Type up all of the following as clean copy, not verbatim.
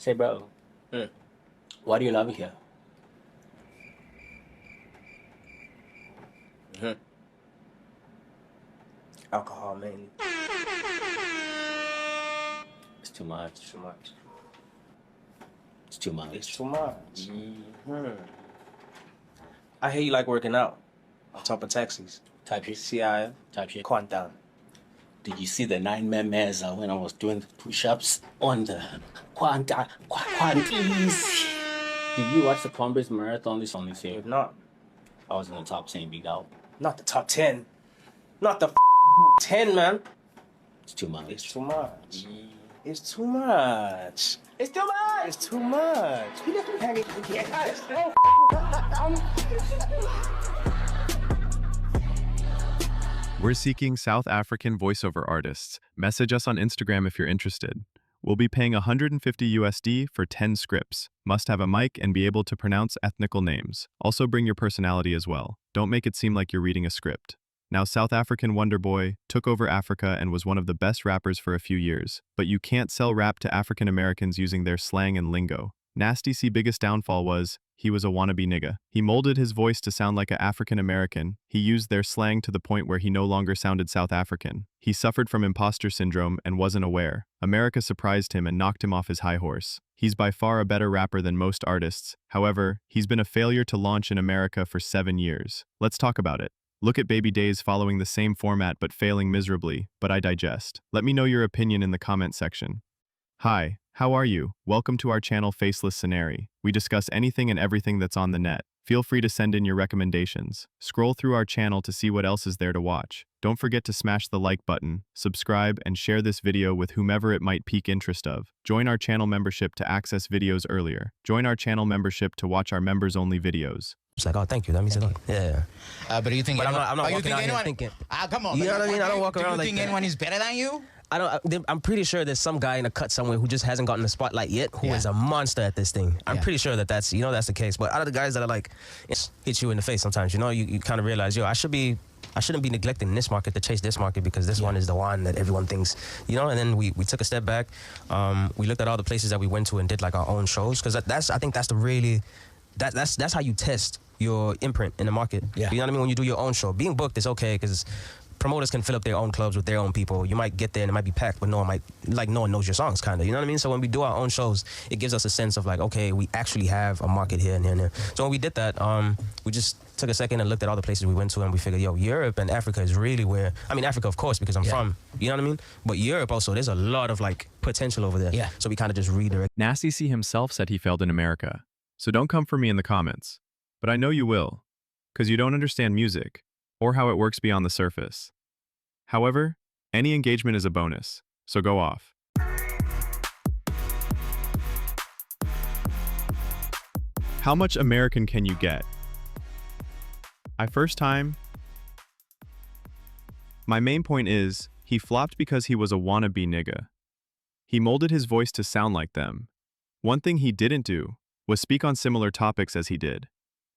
Say, bro, why do you love it here? Alcohol, mainly. It's too much. It's too much. It's too much. It's too much. I hear you like working out. On top of taxis. Type shit. CIF. Type shit. Quantum. Did you see the 9-man mesa when I was doing push-ups on the quanties? Did you watch the Columbus Marathon this on this year? If not. I was in the top 10, big dog. Not the top 10. Not the 10, man. It's too much. It's too much. It's too much. It's too much. It's too much. We're seeking South African voiceover artists. Message us on Instagram if you're interested. We'll be paying $150 for 10 scripts. Must have a mic and be able to pronounce ethnical names. Also bring your personality as well. Don't make it seem like you're reading a script. Now, South African Wonder Boy took over Africa and was one of the best rappers for a few years. But you can't sell rap to African Americans using their slang and lingo. NastyC's biggest downfall was he was a wannabe nigga. He molded his voice to sound like an African American. He used their slang to the point where he no longer sounded South African. He suffered from imposter syndrome and wasn't aware. America surprised him and knocked him off his high horse. He's by far a better rapper than most artists. However, he's been a failure to launch in America for 7 years. Let's talk about it. Look at Baby Days following the same format but failing miserably, but I digest. Let me know your opinion in the comment section. Hi, how are you? Welcome to our channel Faceless Scenary. We discuss anything and everything that's on the net. Feel free to send in your recommendations. Scroll through our channel to see what else is there to watch. Don't forget to smash the like button, subscribe, and share this video with whomever it might pique interest of. Join our channel membership to access videos earlier. Join our channel membership to watch our members-only videos. It's like, oh, thank you. That means a lot. Yeah. But do you think? But I'm not you walking think out anyone, here thinking. Come on. You know what I mean? I don't walk around like that. Do you think anyone is better than you? I'm pretty sure there's some guy in a cut somewhere who just hasn't gotten the spotlight yet, who is a monster at this thing. I'm pretty sure that's the case. But out of the guys that are like, hit you in the face sometimes, you kind of realize, I shouldn't be neglecting this market to chase this market because this one is the one that everyone thinks, and then we took a step back. We looked at all the places that we went to and did like our own shows, because I think that's that's how you test your imprint in the market. Yeah. You know what I mean? When you do your own show, being booked is okay because promoters can fill up their own clubs with their own people. You might get there and it might be packed, but no one knows your songs, kind of. You know what I mean? So when we do our own shows, it gives us a sense of like, okay, we actually have a market here and here and there. So when we did that, we just took a second and looked at all the places we went to, and we figured, Europe and Africa is really where, Africa, of course, because I'm from, you know what I mean? But Europe also, there's a lot of like potential over there. Yeah. So we kind of just redirect. NastyC himself said he failed in America. So don't come for me in the comments. But I know you will, because you don't understand music, or how it works beyond the surface. However, any engagement is a bonus, so go off. How much American can you get? My main point is, he flopped because he was a wannabe nigga. He molded his voice to sound like them. One thing he didn't do was speak on similar topics as he did.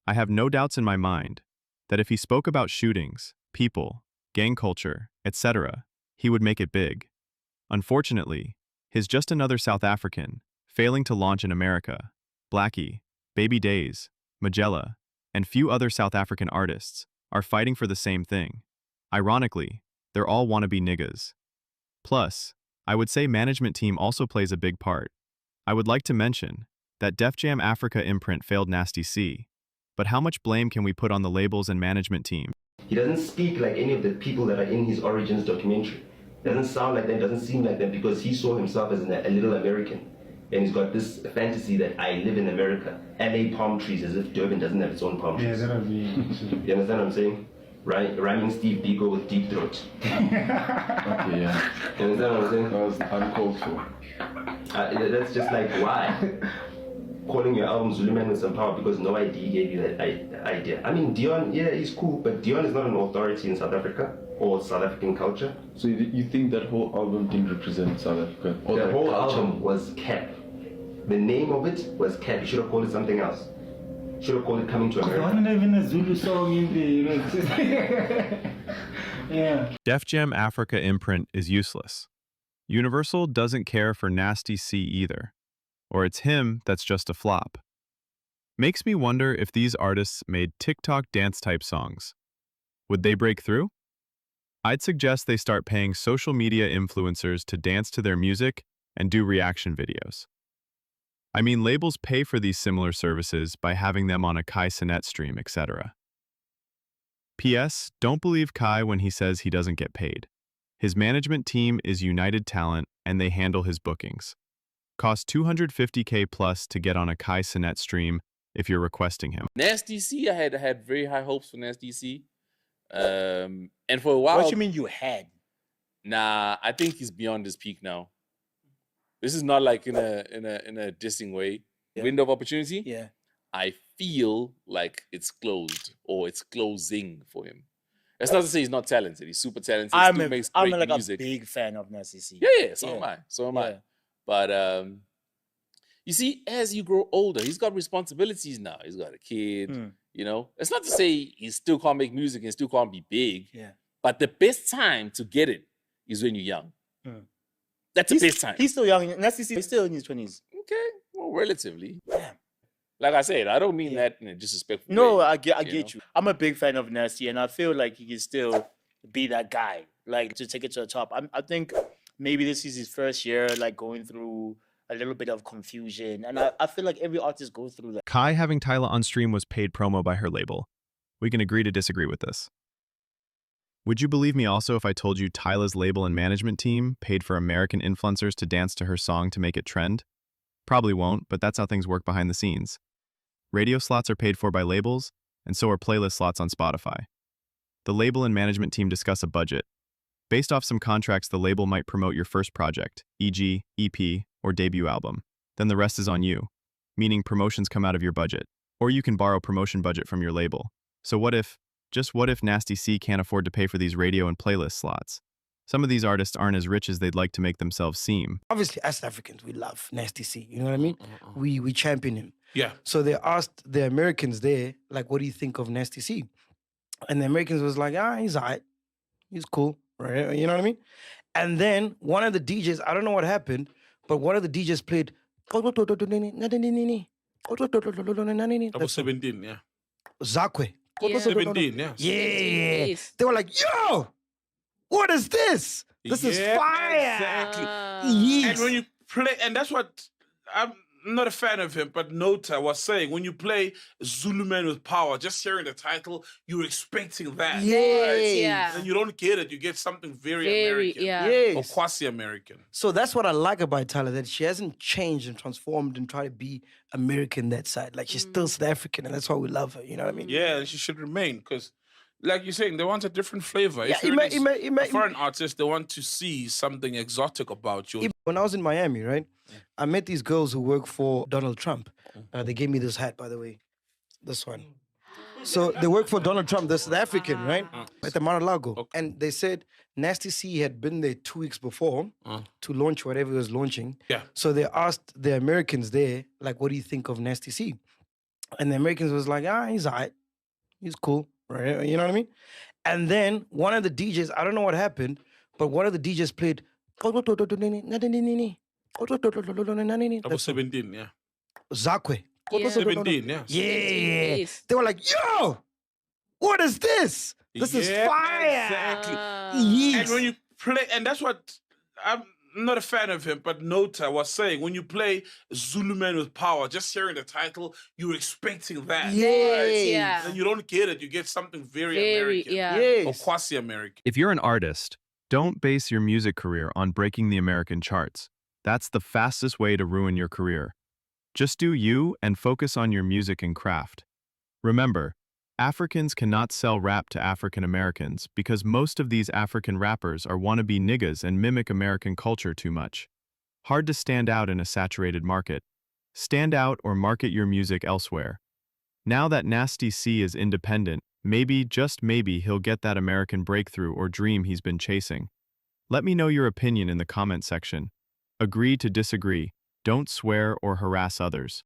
I have no doubts in my mind that if he spoke about shootings, people, gang culture, etc., he would make it big. Unfortunately, he's just another South African, failing to launch in America. Blackie, Baby Days, Magella, and few other South African artists are fighting for the same thing. Ironically, they're all wannabe niggas. Plus, I would say management team also plays a big part. I would like to mention that Def Jam Africa imprint failed NastyC, but how much blame can we put on the labels and management team? He doesn't speak like any of the people that are in his Origins documentary. Doesn't sound like them, doesn't seem like them, because he saw himself as a little American. And he's got this fantasy that I live in America. LA palm trees, as if Durban doesn't have its own palm trees. Yeah, that would be... You understand what I'm saying? Rhyming Steve Biko with Deep Throat. Okay, yeah. You understand what I'm saying? That was uncalled for. That's just like, why? Calling your album Zulu Man with Some Power because no ID gave you that idea. Dion, yeah, he's cool, but Dion is not an authority in South Africa or South African culture. So you think that whole album didn't represent South Africa? Or the whole album was cap. The name of it was cap. You should have called it something else. Should have called it Coming to America. There wasn't even a Zulu song in there, Yeah. Def Jam Africa imprint is useless. Universal doesn't care for NastyC either. or it's him that's just a flop. Makes me wonder if these artists made TikTok dance-type songs. Would they break through? I'd suggest they start paying social media influencers to dance to their music and do reaction videos. I mean, labels pay for these similar services by having them on a Kai Cenat stream, etc. P.S. Don't believe Kai when he says he doesn't get paid. His management team is United Talent and they handle his bookings. Cost $250K plus to get on a Kai Cenat stream if you're requesting him. NastyC, I had very high hopes for NastyC. And for a while, What you mean you had? Nah, I think he's beyond his peak now. This is not like in a dissing way. Yeah. Window of opportunity. Yeah. I feel like it's closed or it's closing for him. That's not to say he's not talented. He's super talented. I'm Still makes great like music. a big fan of NastyC. Yeah, so am I. So am I. Yeah. But you see, as you grow older, he's got responsibilities now. He's got a kid. You know, it's not to say he still can't make music and still can't be big. Yeah. But the best time to get it is when you're young. That's the best time. He's still young. NastyC is still in his 20s. Okay, well, relatively. Damn. Like I said, I don't mean that in a disrespectful No, way. I get you. I'm a big fan of Nasty, and I feel like he can still be that guy, like to take it to the top. I think maybe this is his first year, like going through a little bit of confusion, and I feel like every artist goes through that. Kai having Tyla on stream was paid promo by her label. We can agree to disagree with this. Would you believe me also if I told you Tyla's label and management team paid for American influencers to dance to her song to make it trend? Probably won't, but that's how things work behind the scenes. Radio slots are paid for by labels, and so are playlist slots on Spotify. The label and management team discuss a budget. Based off some contracts, the label might promote your first project, e.g., EP, or debut album. Then the rest is on you, meaning promotions come out of your budget. Or you can borrow promotion budget from your label. So what if NastyC can't afford to pay for these radio and playlist slots? Some of these artists aren't as rich as they'd like to make themselves seem. Obviously, as Africans, we love NastyC. You know what I mean? We champion him. Yeah. So they asked the Americans there, like, what do you think of NastyC? And the Americans was like, he's all right. He's cool. Right? You know what I mean? And then one of the DJs, I don't know what happened, but one of the DJs played. That was 17, yeah. Zakwe. Yeah. 17, yeah. Yeah. They were like, yo, what is this? This is fire. Exactly. Yes. And when you play, and that's what I'm not a fan of him, but Nota was saying, when you play Zulu Man with Power, just hearing the title, you're expecting that. Yes. Yeah. And you don't get it. You get something very American. Yes. Or quasi-American. So that's what I like about Tyla, that she hasn't changed and transformed and tried to be American that side. Like, she's still South African, and that's why we love her. You know what I mean? Yeah, and she should remain, because like you're saying, they want a different flavor. Yeah, If you're an artist, they want to see something exotic about you. When I was in Miami, right, I met these girls who work for Donald Trump. They gave me this hat, by the way, this one. So they work for Donald Trump, they're South African, right, at the Mar-a-Lago. Okay. And they said NastyC had been there 2 weeks before to launch whatever he was launching. Yeah. So they asked the Americans there, like, what do you think of NastyC? And the Americans was like, he's all right. He's cool. Right? You know what I mean? And then one of the DJs, I don't know what happened, but one of the DJs played. That was 17, yeah. Zakwe. Yeah. 17, yeah. Yeah. They were like, yo, what is this? This is fire. Exactly. Yes. And when you play, and that's what I'm not a fan of him, but Nota was saying, when you play Zulu Man with Power, just hearing the title, you're expecting that. Yes. Yeah. And you don't get it. You get something very American. Yeah. Or quasi-American. If you're an artist, don't base your music career on breaking the American charts. That's the fastest way to ruin your career. Just do you and focus on your music and craft. Remember, Africans cannot sell rap to African Americans because most of these African rappers are wannabe niggas and mimic American culture too much. Hard to stand out in a saturated market. Stand out or market your music elsewhere. Now that NastyC is independent, maybe, just maybe, he'll get that American breakthrough or dream he's been chasing. Let me know your opinion in the comment section. Agree to disagree. Don't swear or harass others.